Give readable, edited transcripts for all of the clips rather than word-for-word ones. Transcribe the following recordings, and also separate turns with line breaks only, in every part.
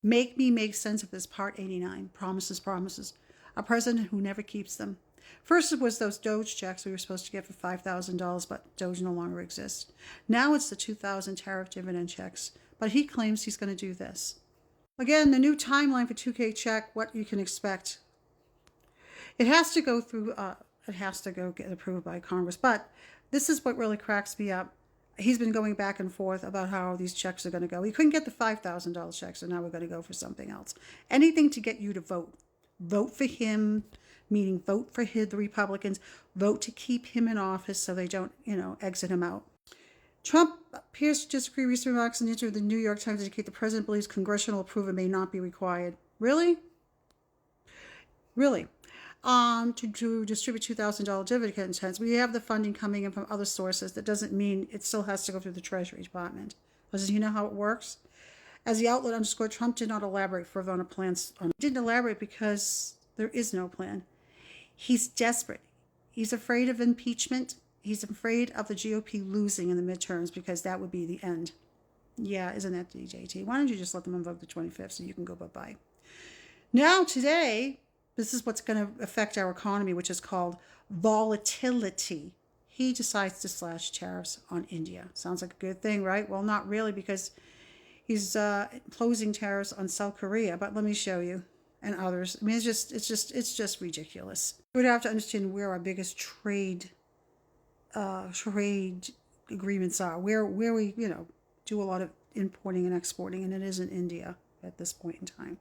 Make me make sense of this Part 89. Promises, promises. A president who never keeps them. First it was those Doge checks we were supposed to get for $5,000, but Doge no longer exists. Now it's the 2,000 tariff dividend checks, but he claims he's going to do this. Again, the new timeline for 2K check, what you can expect. It has to go through, it has to go get approved by Congress, but this is what really cracks me up. He's been going back and forth about how these checks are going to go. He couldn't get the $5,000 checks, so now we're going to go for something else. Anything to get you to vote. Vote for him, meaning vote for the Republicans. Vote to keep him in office so they don't, exit him out. Trump appears to disagree. Recent remarks in an interview with the New York Times indicate the president believes congressional approval may not be required. Really? Really? To distribute $2,000 dividends. We have the funding coming in from other sources. That doesn't mean it still has to go through the Treasury Department. Does he know how it works? As the outlet underscored, Trump did not elaborate further on a plan. He didn't elaborate because there is no plan. He's desperate. He's afraid of impeachment. He's afraid of the GOP losing in the midterms because that would be the end. Yeah, isn't that DJT? Why don't you just let them invoke the 25th so you can go bye-bye? Now, today, this is what's going to affect our economy, which is called volatility. He decides to slash tariffs on India. Sounds like a good thing, right? Well, not really, because he's imposing tariffs on South Korea. But let me show you, and others. I mean, it's just ridiculous. We would have to understand where our biggest trade agreements are, where we do a lot of importing and exporting, and it is in India at this point in time.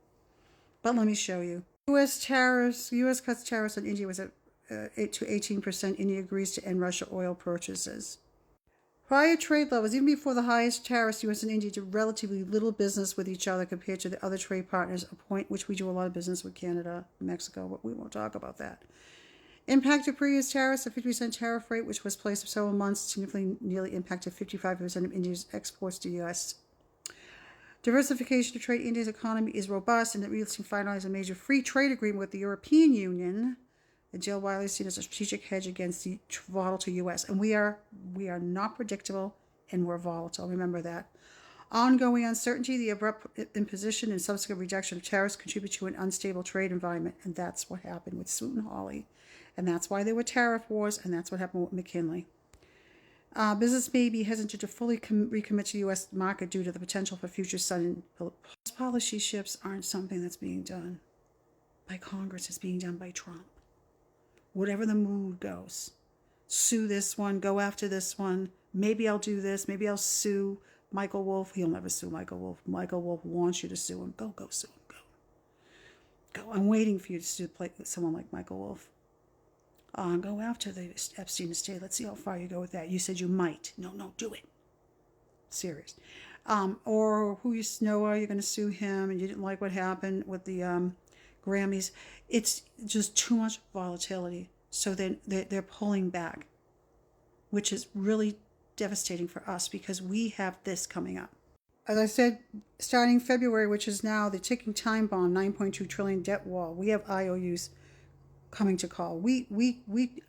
But let me show you. U.S. cuts tariffs on India was at 8 to 18%. India agrees to end Russia oil purchases. Prior trade levels, even before the highest tariffs, U.S. and India did relatively little business with each other compared to the other trade partners, a point which we do a lot of business with Canada and Mexico, but we won't talk about that. Impact of previous tariffs, a 50% tariff rate, which was placed for several months, significantly nearly impacted 55% of India's exports to the U.S. Diversification of trade. India's economy is robust, and it recently finalized a major free trade agreement with the European Union. The deal widely seen as a strategic hedge against the volatile U.S. And we are not predictable, and we're volatile. Remember that. Ongoing uncertainty, the abrupt imposition and subsequent reduction of tariffs contribute to an unstable trade environment, and that's what happened with Smoot and Hawley, and that's why there were tariff wars, and that's what happened with McKinley. Business may be hesitant to fully recommit to the U.S. market due to the potential for future sudden policy shifts aren't something that's being done by Congress. It's being done by Trump. Whatever the mood goes. Sue this one, go after this one. Maybe I'll do this. Maybe I'll sue Michael Wolff. He'll never sue Michael Wolff. Michael Wolff wants you to sue him. Go sue him. Go. I'm waiting for you to sue someone like Michael Wolff. Go after the Epstein estate. Let's see how far you go with that. You said you might. No, do it. Serious. Or who you know, you're going to sue him and you didn't like what happened with the Grammys. It's just too much volatility. So then they're pulling back, which is really devastating for us because we have this coming up. As I said, starting February, which is now the ticking time bomb, 9.2 trillion debt wall, we have IOUs coming to call. We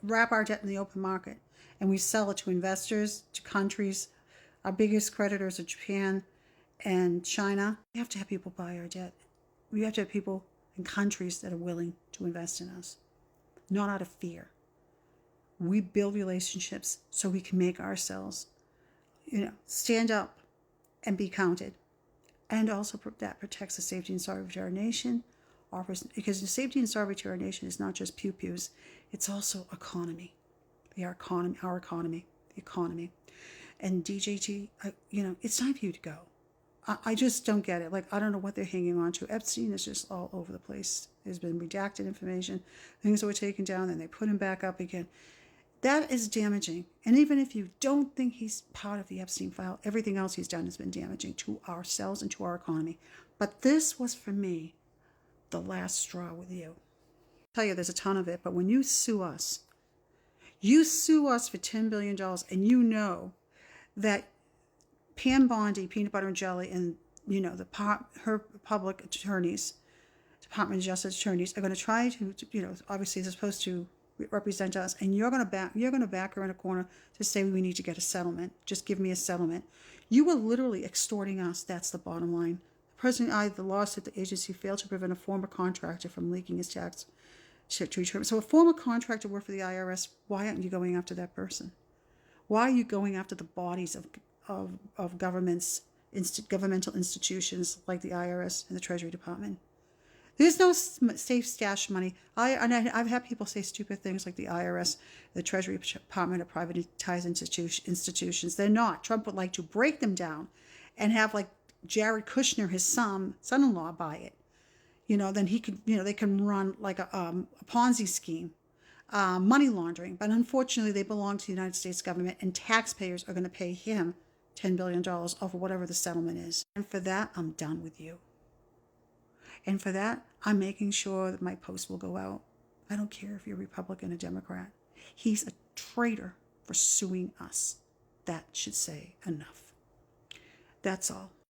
wrap our debt in the open market and we sell it to investors, to countries. Our biggest creditors are Japan and China. We have to have people buy our debt. We have to have people in countries that are willing to invest in us, not out of fear. We build relationships so we can make ourselves, stand up and be counted. And also that protects the safety and sovereignty of our nation. Because the safety and sovereignty of our nation is not just pew-pews, it's also economy. Our economy. And DJT, it's time for you to go. I just don't get it. I don't know what they're hanging on to. Epstein is just all over the place. There's been redacted information, things that were taken down, then they put him back up again. That is damaging. And even if you don't think he's part of the Epstein file, everything else he's done has been damaging to ourselves and to our economy. But this was, for me, the last straw with you. I'll tell you, there's a ton of it, but when you sue us for $10 billion, and you know that Pam Bondi, Peanut Butter and Jelly, and her public attorneys, Department of Justice attorneys, are going to try to obviously they're supposed to represent us, and you're going to back her in a corner to say we need to get a settlement. Just give me a settlement. You are literally extorting us. That's the bottom line. President I, the lawsuit, the agency failed to prevent a former contractor from leaking his tax return. So a former contractor worked for the IRS. Why aren't you going after that person? Why are you going after the bodies of governmental institutions like the IRS and the Treasury Department? There's no safe stash money. I've had people say stupid things like the IRS, the Treasury Department are privatized institutions. They're not. Trump would like to break them down and have like Jared Kushner, his son-in-law, buy it. Then he could, they can run like a Ponzi scheme, money laundering. But unfortunately, they belong to the United States government, and taxpayers are going to pay him $10 billion over whatever the settlement is. And for that, I'm done with you. And for that, I'm making sure that my post will go out. I don't care if you're Republican or Democrat. He's a traitor for suing us. That should say enough. That's all.